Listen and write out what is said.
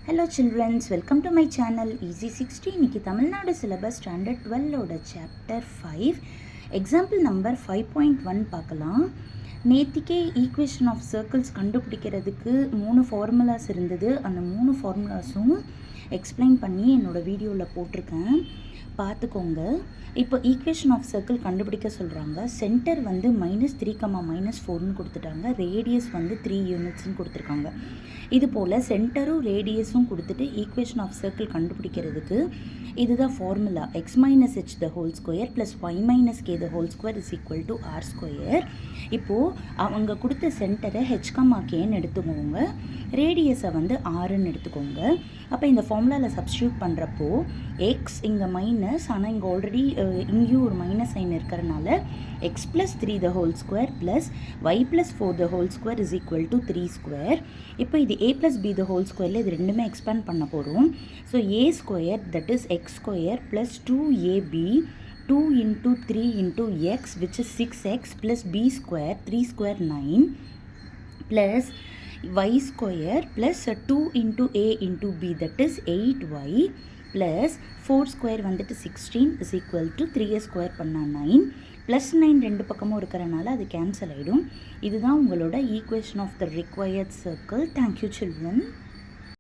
Hello children, welcome to my channel Easy 60. இன்னைக்கு Tamil Nadu syllabus standard 12ஓட chapter 5 example number 5.1 பார்க்கலாம். நேத்திக்கே equation of circles கண்டுபிடிக்கிறதுக்கு 3 formulas இருந்தது. அந்த 3 ஃபார்முலாஸும் எக்ஸ்பிளைன் பண்ணி என்னோடய வீடியோவில் போட்டிருக்கேன், பார்த்துக்கோங்க. இப்போ ஈக்குவேஷன் ஆஃப் சர்க்கிள் கண்டுபிடிக்க சொல்கிறாங்க. சென்டர் வந்து -3, -4ன்னு கொடுத்துட்டாங்க. ரேடியஸ் வந்து 3 யூனிட்ஸ்ன்னு கொடுத்துருக்காங்க. இது போல் சென்டரும் ரேடியஸும் கொடுத்துட்டு ஈக்குவேஷன் ஆஃப் சர்க்கிள் கண்டுபிடிக்கிறதுக்கு இதுதான் formula. x - h the whole square plus y - k the whole square is equal to r square. இப்போது அவங்க கொடுத்த சென்டரை h, kன்னு எடுத்துக்கோங்க, ரேடியஸை வந்து rன்னு எடுத்துக்கோங்க. அப்போ இந்த ஃபார்முலாவில் சப்ஸ்டியூட் பண்ணுறப்போ எக்ஸ் இங்கே மைனஸ், ஆனால் இங்கே ஆல்ரெடி இங்கேயும் ஒரு மைனஸ் சைன் இருக்கிறனால x + 3 the whole square plus y + 4 the whole square is equal to 3 square. இப்போ இது a + b the whole squareல இது ரெண்டுமே எக்ஸ்பேண்ட் பண்ண போகிறோம். So a square that is x square plus 2ab 2 into 3 into x which is 6x plus b square 3 square 9 plus y square plus 2 into a into b that is 8y plus 4 square வந்துட்டு 16 is equal to 3a square பண்ணா 9 plus 9 ரெண்டு பக்கமும் இருக்கிறனால அது cancel ஆகிடும். இதுதான் உங்களோட equation of the required circle. Thank you children.